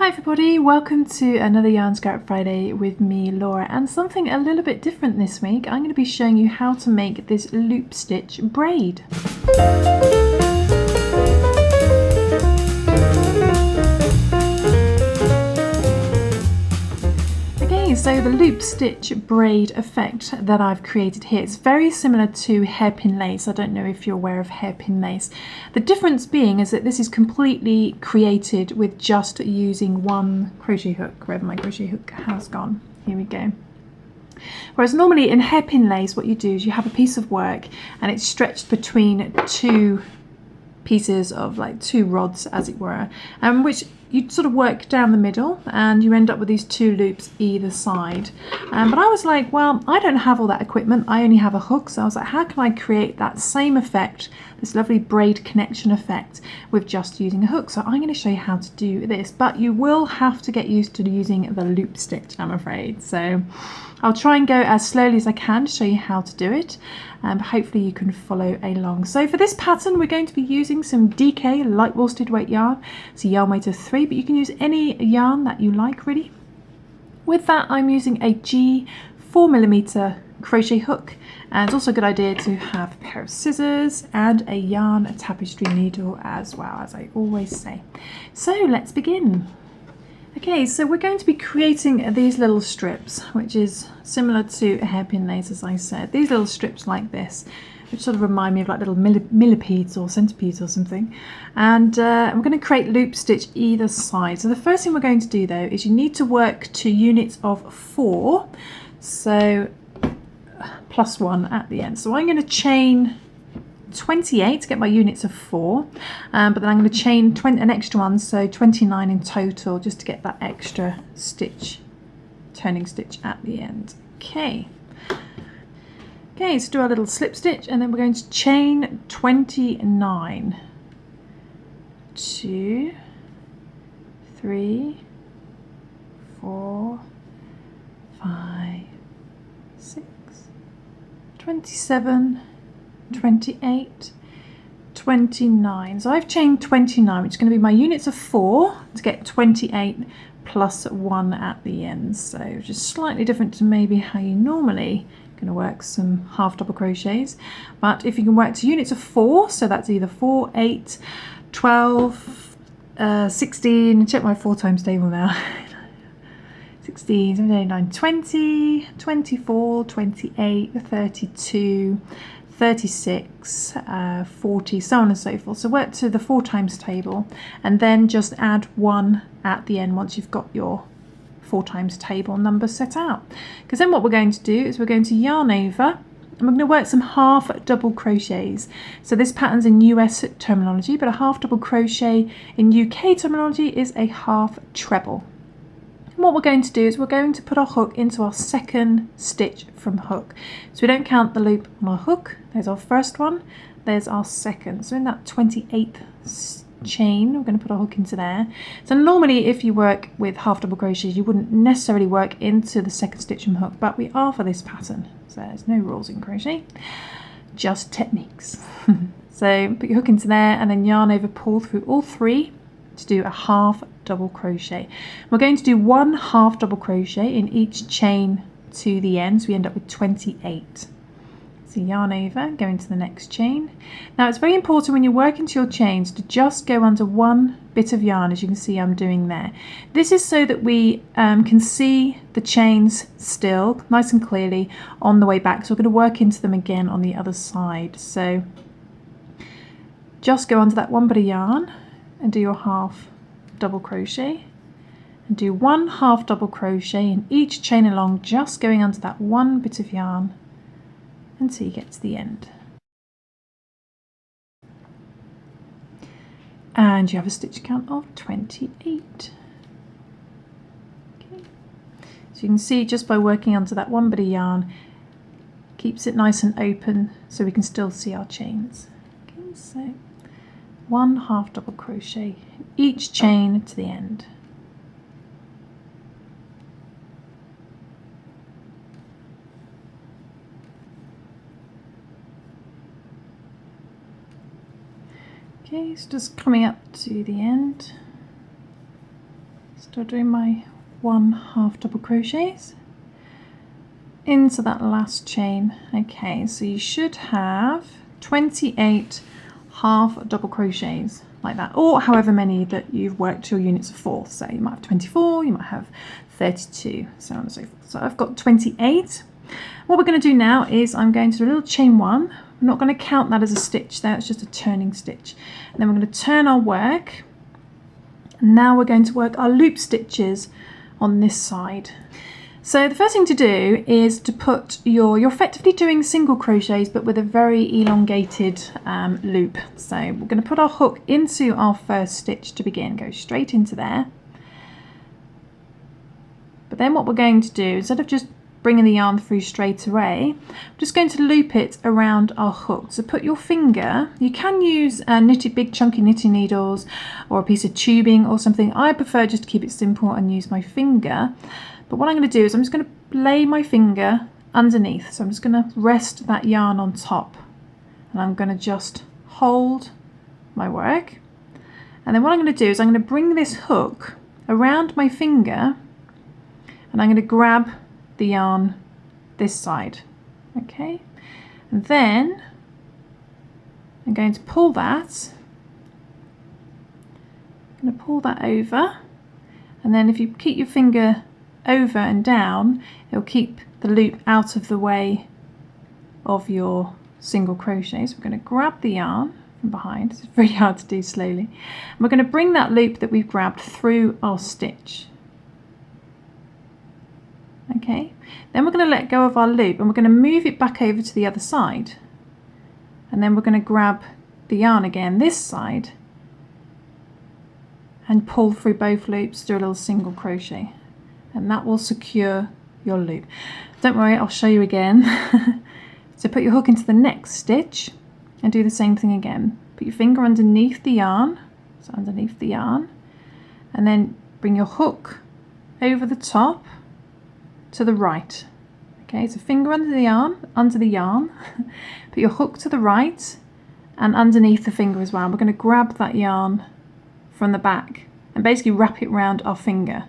Hi everybody, welcome to another Yarn Scrap Friday with me, Laura, and something a little bit different this week. I'm going to be showing you how to make this loop stitch braid. Okay, so the loop stitch braid effect that I've created here is very similar to hairpin lace. I don't know if you're aware of hairpin lace. The difference being is that this is completely created with just using one crochet hook. Wherever my crochet hook has gone, here we go. Whereas normally in hairpin lace what you do is you have a piece of work and it's stretched between two pieces of like two rods, as it were, which you sort of work down the middle and you end up with these two loops either side. But I was like, well, I don't have all that equipment, I only have a hook, so I was like, how can I create that same effect, this lovely braid connection effect, with just using a hook? So I'm going to show you how to do this, but you will have to get used to using the loop stitch, I'm afraid. So I'll try and go as slowly as I can to show you how to do it, but hopefully you can follow along. So for this pattern we're going to be using some DK light worsted weight yarn. It's a yarn weight of 3, but you can use any yarn that you like really. With that I'm using a G 4mm crochet hook, and it's also a good idea to have a pair of scissors and a yarn tapestry needle as well, as I always say. So let's begin. Okay, so we're going to be creating these little strips, which is similar to a hairpin lace, as I said. These little strips like this, which sort of remind me of like little millipedes or centipedes or something. And I'm going to create loop stitch either side. So the first thing we're going to do though is you need to work to units of 4, so plus 1 at the end. So I'm going to chain 28 to get my units of 4, but then I'm going to chain an extra one, so 29 in total, just to get that extra stitch, turning stitch at the end. Okay, so do our little slip stitch, and then we're going to chain 29, 2, 3, 4, 5, 6, 27, 28, 29. So I've chained 29, which is going to be my units of 4 to get 28 plus 1 at the end. So just slightly different to maybe how you normally going to work some half double crochets, but if you can work to units of 4, so that's either 4, 8, 12, 16, check my 4 times table now. 16, 17, 9, 20, 24, 28, 32, 36, 40, so on and so forth. So work to the 4 times table and then just add 1 at the end once you've got your 4 times table number set out. Because then what we're going to do is we're going to yarn over and we're going to work some half double crochets. So this pattern's in US terminology, but a half double crochet in UK terminology is a half treble. And what we're going to do is we're going to put our hook into our second stitch from hook. So we don't count the loop on our hook. There's our first one, there's our second. So in that 28th chain, we're going to put our hook into there. So normally if you work with half double crochets, you wouldn't necessarily work into the second stitch from hook, but we are for this pattern. So there's no rules in crochet, just techniques. So put your hook into there and then yarn over, pull through all 3 to do a half double crochet. We're going to do 1 half double crochet in each chain to the end, so we end up with 28. So yarn over, go into the next chain. Now it's very important when you work into your chains to just go under 1 bit of yarn, as you can see I'm doing there. This is so that we can see the chains still nice and clearly on the way back, so we're going to work into them again on the other side. So just go under that 1 bit of yarn and do your half double crochet and do 1 half double crochet in each chain along, just going under that 1 bit of yarn until you get to the end. And you have a stitch count of 28. Okay. So you can see just by working onto that 1 bit of yarn keeps it nice and open so we can still see our chains. Okay, so 1 half double crochet in each chain to the end. Okay, so just coming up to the end. Still doing my 1/2 double crochets into that last chain. Okay, so you should have 28 half double crochets like that, or however many that you've worked your units of 4. So you might have 24, you might have 32, so on and so forth. So I've got 28. What we're going to do now is I'm going to do a little chain 1. I'm not going to count that as a stitch there, it's just a turning stitch. And then we're going to turn our work. And now we're going to work our loop stitches on this side. So the first thing to do is to put you're effectively doing single crochets but with a very elongated loop. So we're going to put our hook into our first stitch to begin, go straight into there. But then what we're going to do, instead of just bringing the yarn through straight away, I'm just going to loop it around our hook. So put your finger, you can use big chunky knitting needles or a piece of tubing or something. I prefer just to keep it simple and use my finger. But what I'm going to do is I'm just going to lay my finger underneath. So I'm just going to rest that yarn on top. And I'm going to just hold my work. And then what I'm going to do is I'm going to bring this hook around my finger and I'm going to grab the yarn this side. Okay. And then I'm going to pull that. I'm going to pull that over. And then if you keep your finger over and down, it'll keep the loop out of the way of your single crochet. So we're going to grab the yarn from behind. It's really hard to do slowly. And we're going to bring that loop that we've grabbed through our stitch. Okay, then we're going to let go of our loop and we're going to move it back over to the other side. And then we're going to grab the yarn again this side and pull through both loops, do a little single crochet. And that will secure your loop. Don't worry, I'll show you again. So put your hook into the next stitch and do the same thing again. Put your finger underneath the yarn, so underneath the yarn, and then bring your hook over the top to the right. Okay, so finger under the yarn, put your hook to the right and underneath the finger as well. We're going to grab that yarn from the back and basically wrap it around our finger.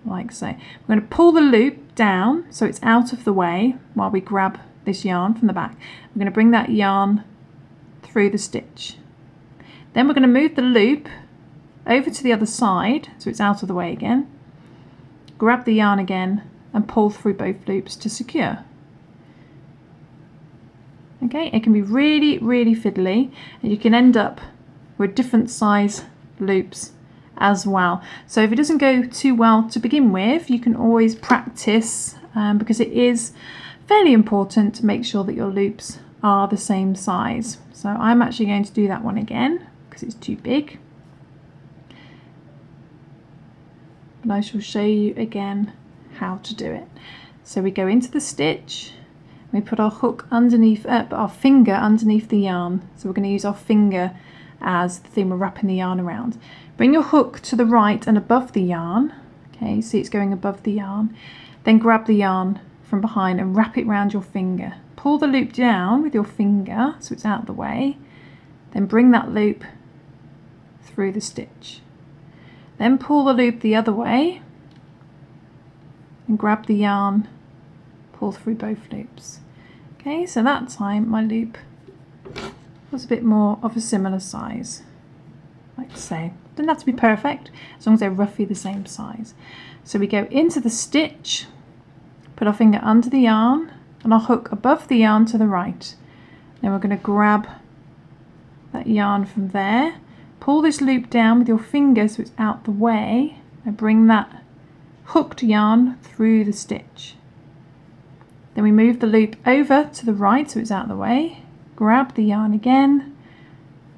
Like so. We're going to pull the loop down so it's out of the way while we grab this yarn from the back. We're going to bring that yarn through the stitch. Then we're going to move the loop over to the other side so it's out of the way again. Grab the yarn again and pull through both loops to secure. Okay, it can be really, really fiddly and you can end up with different size loops as well. So if it doesn't go too well to begin with, you can always practice because it is fairly important to make sure that your loops are the same size. So I'm actually going to do that one again because it's too big. And I shall show you again how to do it. So we go into the stitch, we put our hook underneath, our finger underneath the yarn. So we're going to use our finger as the thing we're wrapping the yarn around. Bring your hook to the right and above the yarn. Okay, see it's going above the yarn. Then grab the yarn from behind and wrap it around your finger. Pull the loop down with your finger so it's out of the way. Then bring that loop through the stitch. Then pull the loop the other way and grab the yarn, pull through both loops. Okay, so that time my loop was a bit more of a similar size, like so. Doesn't have to be perfect, as long as they're roughly the same size. So we go into the stitch, put our finger under the yarn and our hook above the yarn to the right. Then we're going to grab that yarn from there, pull this loop down with your finger so it's out the way, and bring that hooked yarn through the stitch. Then we move the loop over to the right so it's out of the way, grab the yarn again,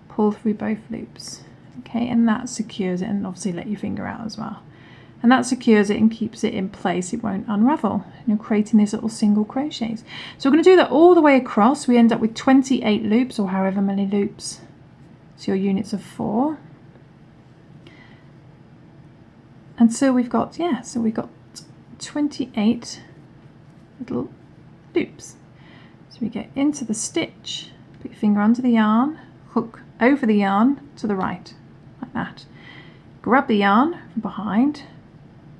pull through both loops. Okay, and that secures it, and obviously let your finger out as well. And that secures it and keeps it in place, it won't unravel. And you're creating these little single crochets. So we're going to do that all the way across. We end up with 28 loops or however many loops. So your units of 4. And so we've got, yeah, so we've got 28 little loops. So we get into the stitch, put your finger under the yarn, hook over the yarn to the right, like that. grab the yarn from behind,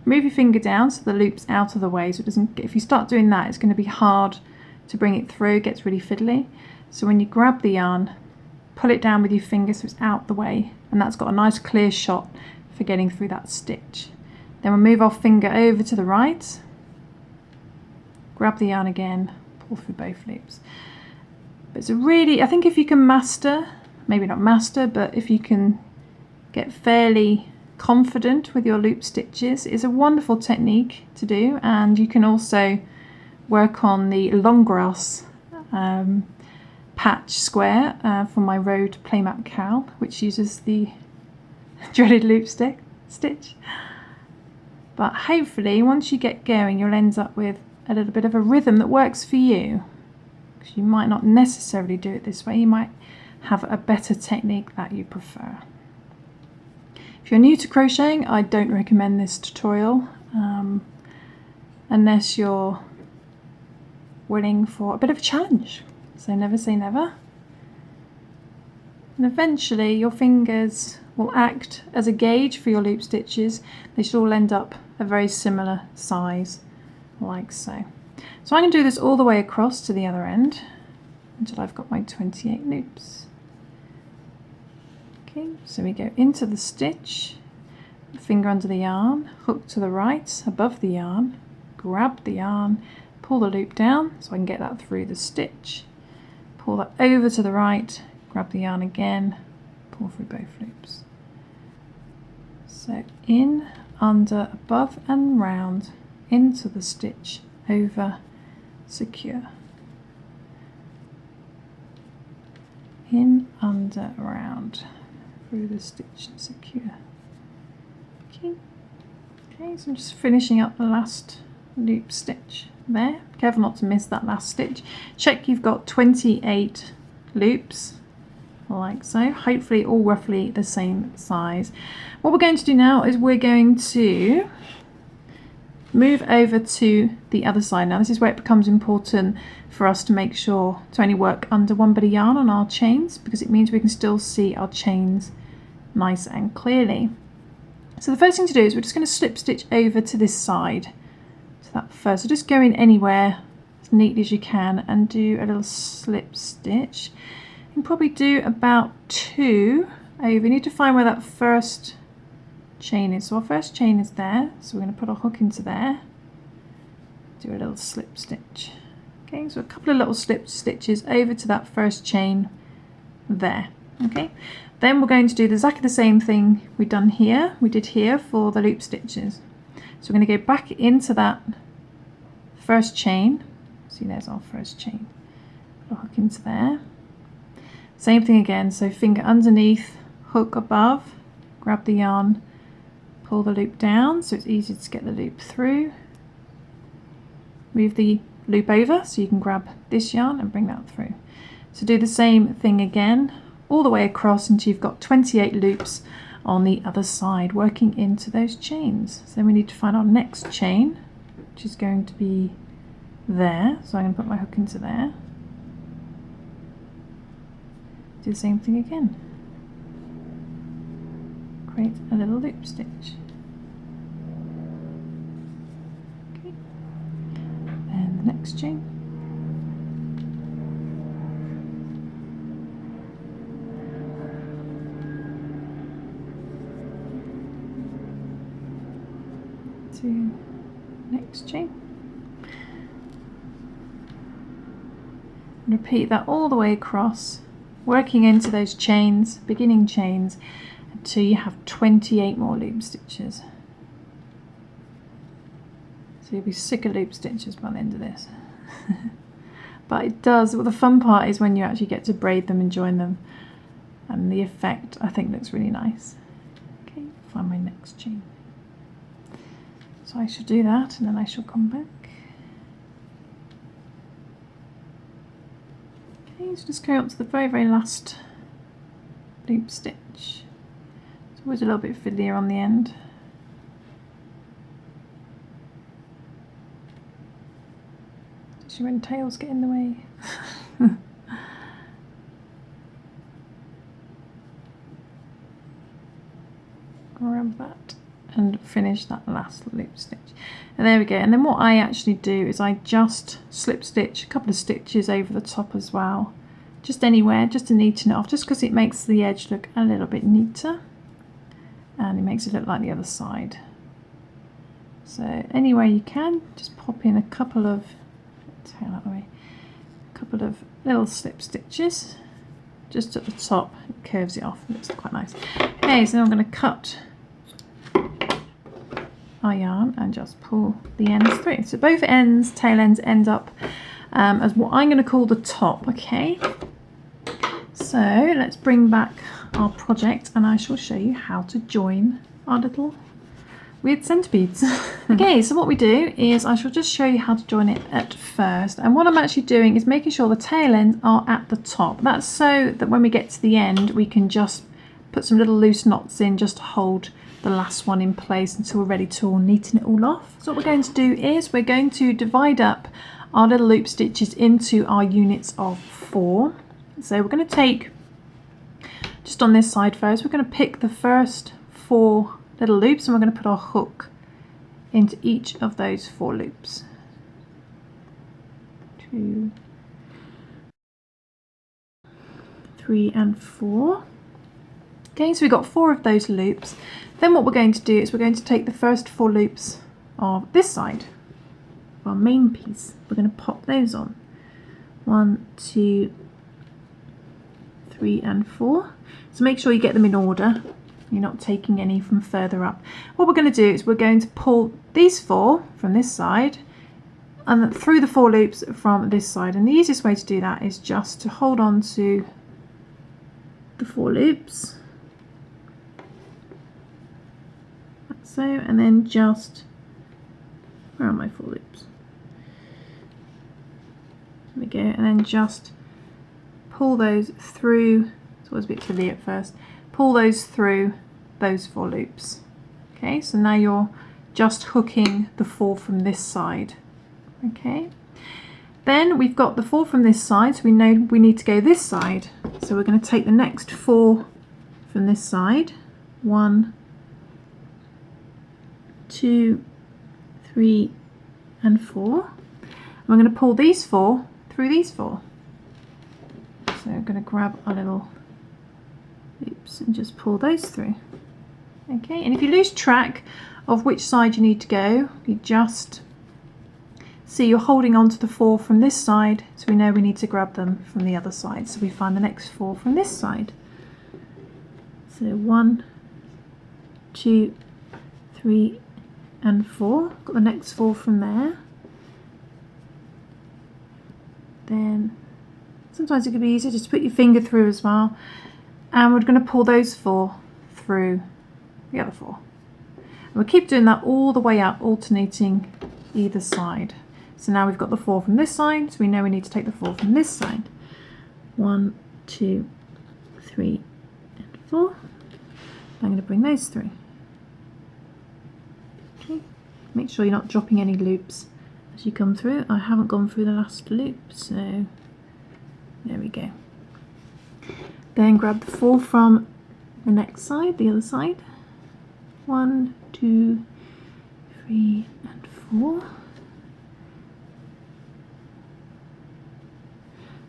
move your finger down so the loop's out of the way, so it doesn't, if you start doing that, it's going to be hard to bring it through, it gets really fiddly. So when you grab the yarn, pull it down with your finger so it's out the way, and that's got a nice clear shot for getting through that stitch. Then we'll move our finger over to the right, grab the yarn again, pull through both loops. But it's a really, I think if you can master, maybe not master, but if you can get fairly confident with your loop stitches, it's a wonderful technique to do. And you can also work on the long grass patch square for my road playmat cowl, which uses the dreaded loop stitch. But hopefully once you get going, you'll end up with a little bit of a rhythm that works for you, because you might not necessarily do it this way, you might have a better technique that you prefer. If you're new to crocheting, I don't recommend this tutorial unless you're willing for a bit of a challenge. So never say never. And eventually your fingers will act as a gauge for your loop stitches. They should all end up a very similar size, like so. So I'm going to do this all the way across to the other end until I've got my 28 loops. Okay, so we go into the stitch, finger under the yarn, hook to the right above the yarn, grab the yarn, pull the loop down so I can get that through the stitch, pull that over to the right, grab the yarn again, pull through both loops. So in, under, above and round, into the stitch, over, secure. In, under, round, through the stitch and secure. Okay, so I'm just finishing up the last loop stitch there. Careful not to miss that last stitch. Check you've got 28 loops, like so, hopefully all roughly the same size. What we're going to do now is we're going to move over to the other side. Now this is where it becomes important for us to make sure to only work under one bit of yarn on our chains, because it means we can still see our chains nice and clearly. So the first thing to do is we're just going to slip stitch over to this side. So that first, so just go in anywhere as neatly as you can and do a little slip stitch. You can probably do about 2 over. You need to find where that first chain is. So our first chain is there, so we're going to put our hook into there, do a little slip stitch. Okay, so a couple of little slip stitches over to that first chain there. Okay, then we're going to do exactly the same thing we did here for the loop stitches. So we're going to go back into that first chain. See, there's our first chain. Put a hook into there. Same thing again, so finger underneath, hook above, grab the yarn, pull the loop down so it's easy to get the loop through. Move the loop over so you can grab this yarn and bring that through. So do the same thing again all the way across until you've got 28 loops on the other side, working into those chains. So then we need to find our next chain, which is going to be there. So I'm going to put my hook into there. Do the same thing again. Create a little loop stitch. Okay. And the next chain. To next chain. Repeat that all the way across, working into those chains, beginning chains, until you have 28 more loop stitches. So you'll be sick of loop stitches by the end of this. But it does, well, the fun part is when you actually get to braid them and join them, and the effect I think looks really nice. Okay, find my next chain. So I should do that and then I shall come back. Okay, so just go up to the very, very last loop stitch. It's always a little bit fiddlier on the end. Especially when tails get in the way. grab that and finish that last loop stitch. And there we go. And then what I actually do is I just slip stitch a couple of stitches over the top as well, just anywhere, just to neaten it off, just because it makes the edge look a little bit neater and it makes it look like the other side. So anywhere you can, just pop in a couple of, tail out the way, a couple of little slip stitches just at the top. It curves it off, it looks quite nice. Okay, so I'm going to cut our yarn and just pull the ends through. So both ends, tail ends, end up as what I'm going to call the top. Okay, so let's bring back our project and I shall show you how to join our little weird centipedes. Okay, so what we do is I shall just show you how to join it at first, and what I'm actually doing is making sure the tail ends are at the top. That's so that when we get to the end we can just put some little loose knots in just to hold the last one in place until we're ready to neaten it all off. So what we're going to do is we're going to divide up our little loop stitches into our units of 4. So we're going to take, just on this side first, we're going to pick the first 4 little loops and we're going to put our hook into each of those 4 loops. 2, 3 and 4. Okay, so we've got 4 of those loops. Then what we're going to do is we're going to take the first 4 loops of this side, our main piece. We're going to pop those on. 1, 2, 3 and 4. So make sure you get them in order. You're not taking any from further up. What we're going to do is we're going to pull these 4 from this side and through the 4 loops from this side. And the easiest way to do that is just to hold on to the 4 loops. So, and then just, where are my 4 loops? There we go, and then just pull those through. It's always a bit fiddly at first. Pull those through those 4 loops. Okay, so now you're just hooking the 4 from this side. Okay, then we've got the 4 from this side, so we know we need to go this side. So we're going to take the next 4 from this side. 1, 2, 3 and 4. And we're going to pull these 4 through these 4. So we're going to grab our little loops and just pull those through. Okay, and if you lose track of which side you need to go, you just see you're holding on to the 4 from this side, so we know we need to grab them from the other side. So we find the next 4 from this side. So 1, 2, 3 and 4. Got the next 4 from there. Then sometimes it could be easier just to put your finger through as well. And we're going to pull those 4 through the other 4. And we'll keep doing that all the way up, alternating either side. So now we've got the 4 from this side, so we know we need to take the 4 from this side. 1, 2, 3 and 4. I'm going to bring those through. Okay, make sure you're not dropping any loops as you come through. I haven't gone through the last loop, so there we go. Then grab the 4 from the next side, the other side. 1, 2, 3 and 4.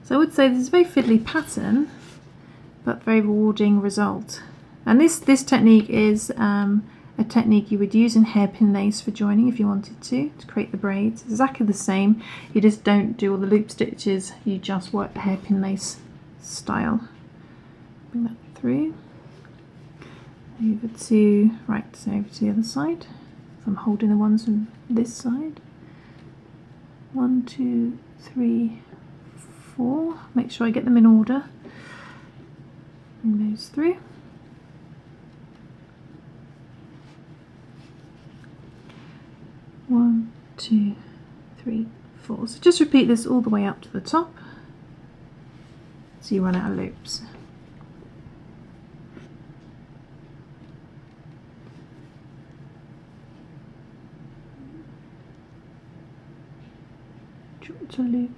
So I would say this is a very fiddly pattern, but very rewarding result. And this technique is a technique you would use in hairpin lace for joining if you wanted to create the braids. It's exactly the same, you just don't do all the loop stitches, you just work the hairpin lace style. Bring that through. Over to, right, so over to the other side. So I'm holding the ones from this side. 1, 2, 3, 4. Make sure I get them in order. Bring those through. One, 2, 3, 4. So just repeat this all the way up to the top so you run out of loops. Drop to loop.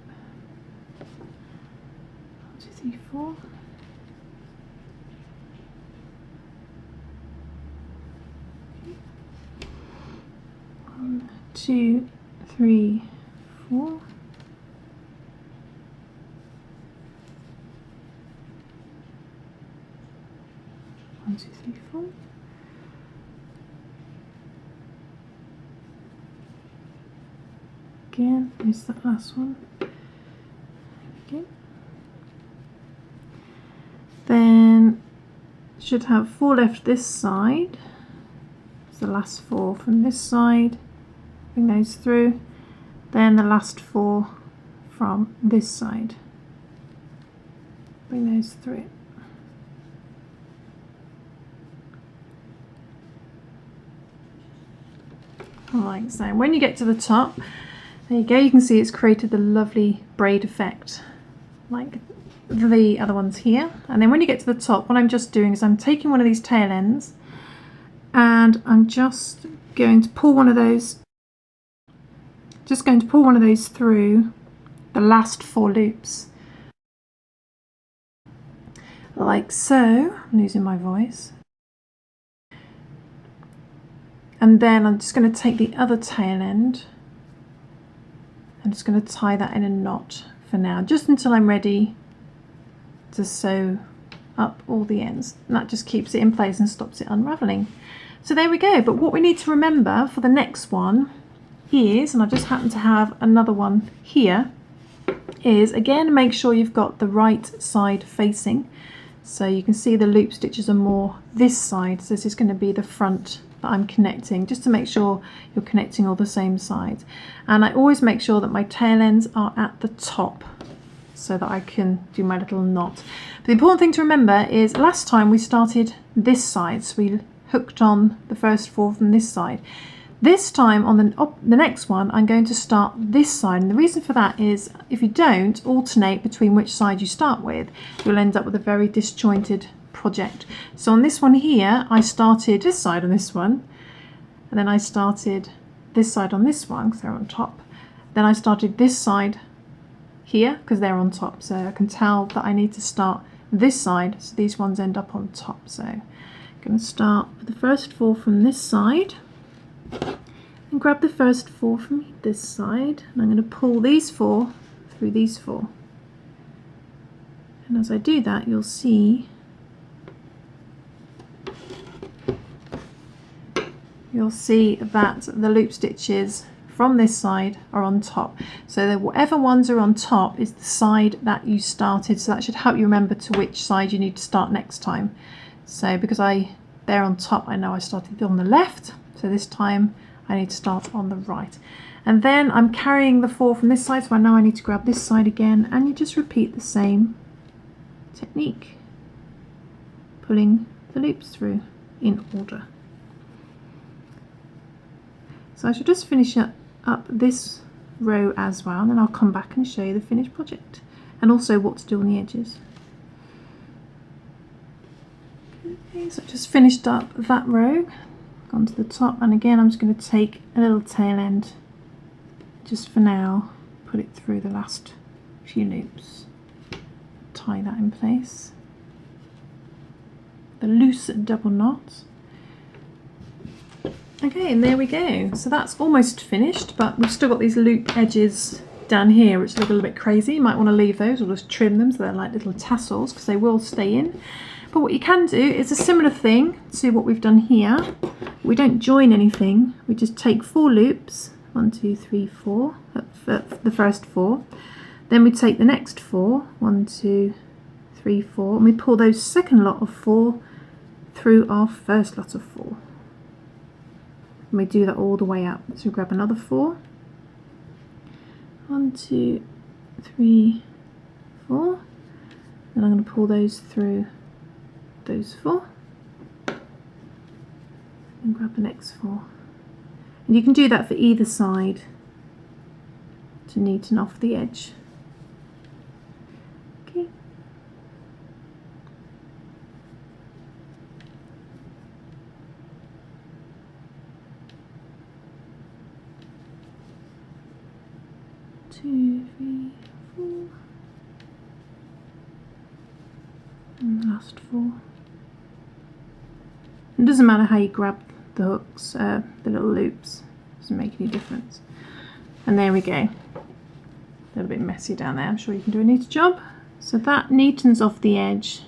1, 2, 3, 4. 1, 2, 3, 4. One, two, three, four. Again, missed that last one. Okay. Then should have 4 left this side. It's the last 4 from this side. Bring those through. Then the last 4 from this side. Bring those through. Like so. When you get to the top, there you go, you can see it's created the lovely braid effect like the other ones here. And then when you get to the top, what I'm just doing is I'm taking one of these tail ends and I'm just going to pull one of those, through the last 4 loops. Like so. I'm losing my voice. And then I'm just going to take the other tail end. I'm just going to tie that in a knot for now, just until I'm ready to sew up all the ends. And that just keeps it in place and stops it unraveling. So there we go. But what we need to remember for the next one is, and I just happen to have another one here, is again make sure you've got the right side facing. So you can see the loop stitches are more this side. So this is going to be the front that I'm connecting, just to make sure you're connecting all the same sides. And I always make sure that my tail ends are at the top so that I can do my little knot. But the important thing to remember is last time we started this side, so we hooked on the first 4 from this side. This time on the next one I'm going to start this side, and the reason for that is if you don't alternate between which side you start with, you'll end up with a very disjointed project. So on this one here I started this side on this one, and then I started this side on this one because they're on top, then I started this side here because they're on top, so I can tell that I need to start this side, so these ones end up on top. So I'm going to start with the first 4 from this side and grab the first 4 from this side, and I'm going to pull these 4 through these 4, and as I do that you'll see that the loop stitches from this side are on top, so that whatever ones are on top is the side that you started, so that should help you remember to which side you need to start next time. So because they're on top, I know I started on the left, so this time I need to start on the right. And then I'm carrying the 4 from this side, so I know I need to grab this side again, and you just repeat the same technique, pulling the loops through in order. So I should just finish up this row as well, and then I'll come back and show you the finished project and also what to do on the edges. Okay, so I've just finished up that row, gone to the top, and again I'm just going to take a little tail end just for now, put it through the last few loops, tie that in place, the loose double knot. Okay, and there we go. So that's almost finished, but we've still got these loop edges down here which look a little bit crazy. You might want to leave those or just trim them so they're like little tassels, because they will stay in. But what you can do is a similar thing to what we've done here. We don't join anything, we just take 4 loops, 1, 2, 3, 4, the first 4. Then we take the next 4, 1, 2, 3, 4, and we pull those second lot of 4 through our first lot of 4. And we do that all the way up. So we grab another 4, 1, 2, 3, 4, and I'm going to pull those through those 4 and grab the next 4. And you can do that for either side to neaten off the edge. Okay. Two, 3, 4, and the last 4. It doesn't matter how you grab the hooks, the little loops, Doesn't make any difference. And there we go. A little bit messy down there. I'm sure you can do a neater job. So that neatens off the edge.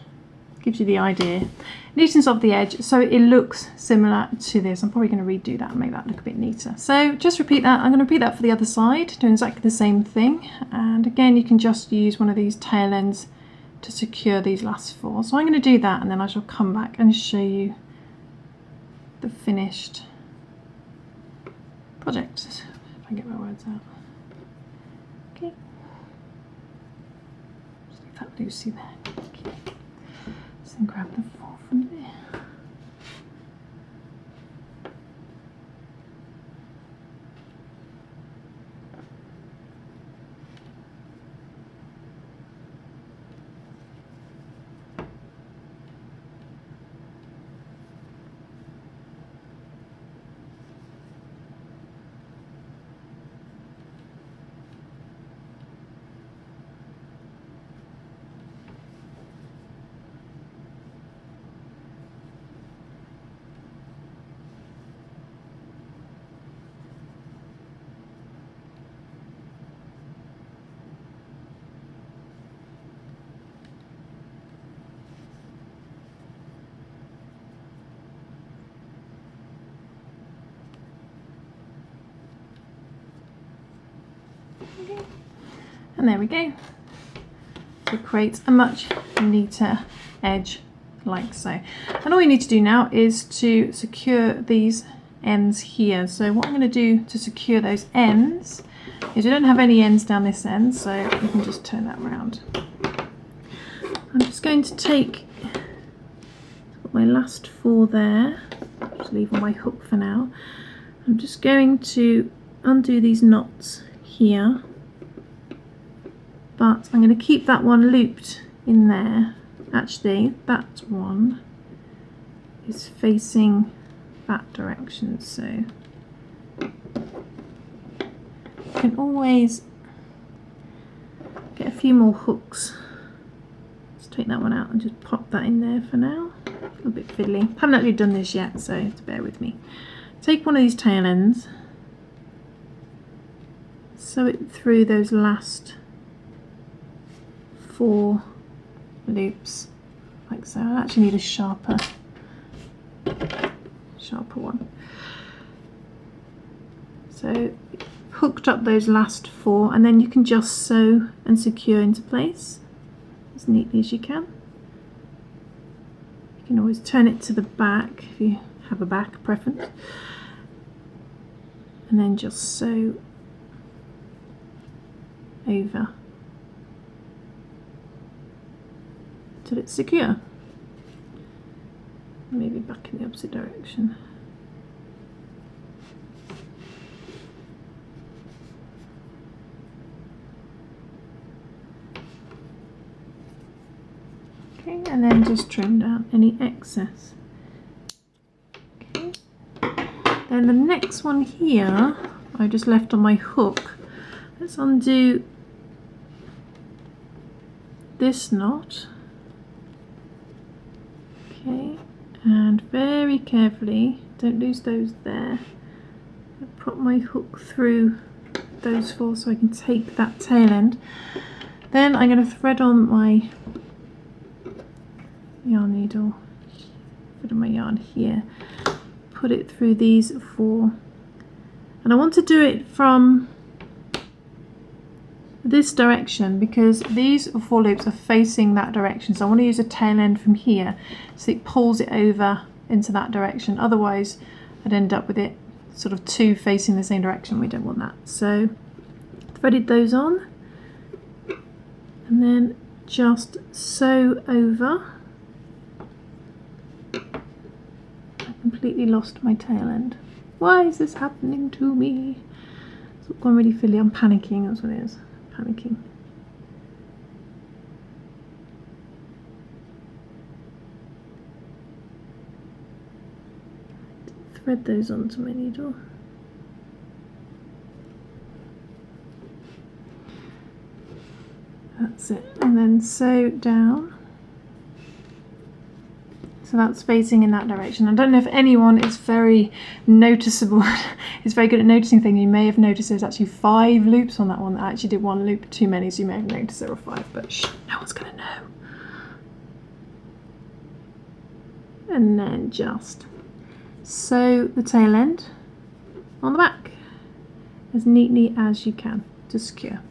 Gives you the idea. Neatens off the edge so it looks similar to this. I'm probably going to redo that and make that look a bit neater. So just repeat that. I'm going to repeat that for the other side, doing exactly the same thing. And again, you can just use one of these tail ends to secure these last 4. So I'm going to do that, and then I shall come back and show you the finished project. If I can get my words out. Okay. Just leave that loosey there. Okay. So grab the 4 from there. Okay. And there we go. So it creates a much neater edge like so. And all you need to do now is to secure these ends here. So what I'm going to do to secure those ends is we don't have any ends down this end, so you can just turn that around. I'm just going to take my last 4 there, just leave on my hook for now. I'm just going to undo these knots here, but I'm going to keep that one looped in there. Actually, that one is facing that direction, so you can always get a few more hooks. Let's take that one out and just pop that in there for now. A little bit fiddly. Haven't actually done this yet, so you have to bear with me. Take one of these tail ends, sew it through those last 4 loops like so. I actually need a sharper one. So hooked up those last 4, and then you can just sew and secure into place as neatly as you can. You can always turn it to the back if you have a back preference, and then just sew over till it's secure. Maybe back in the opposite direction. Okay, and then just trim down any excess. Okay. Then the next one here I just left on my hook. Let's undo this knot. Okay, and very carefully, don't lose those there. I put my hook through those 4 so I can take that tail end. Then I'm going to thread on my yarn needle, thread on my yarn here, put it through these 4, and I want to do it from this direction because these 4 loops are facing that direction, so I want to use a tail end from here so it pulls it over into that direction. Otherwise I'd end up with it sort of 2 facing the same direction. We don't want that. So threaded those on and then just sew over. I completely lost my tail end. Why is this happening to me? It's gone really fiddly. I'm panicking, that's what it is. Panicking. Thread those onto my needle. That's it. And then sew down. So So that's facing in that direction. I don't know if anyone is very noticeable, is very good at noticing things. You may have noticed there's actually 5 loops on that one. I actually did 1 loop too many, so you may have noticed there were 5, but shh, no one's going to know. And then just sew the tail end on the back as neatly as you can to secure.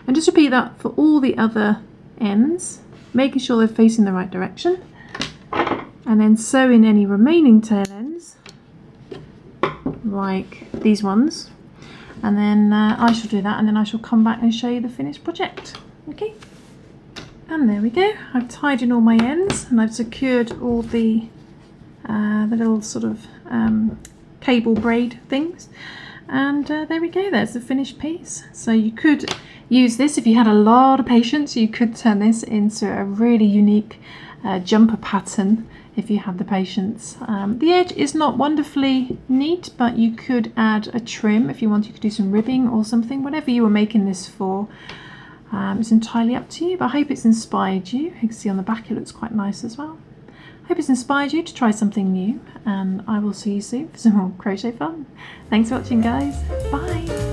And just repeat that for all the other ends, making sure they're facing the right direction. And then sew in any remaining tail ends, like these ones. And then I shall do that, and then I shall come back and show you the finished project. Okay? And there we go. I've tied in all my ends, and I've secured all the little sort of cable braid things. And there we go, there's the finished piece. So you could use this if you had a lot of patience. You could turn this into a really unique jumper pattern if you had the patience. The edge is not wonderfully neat, but you could add a trim if you want. You could do some ribbing or something, whatever you were making this for. It's entirely up to you, but I hope it's inspired you. You can see on the back it looks quite nice as well. I hope it's inspired you to try something new, and I will see you soon for some more crochet fun. Thanks for watching, guys. Bye.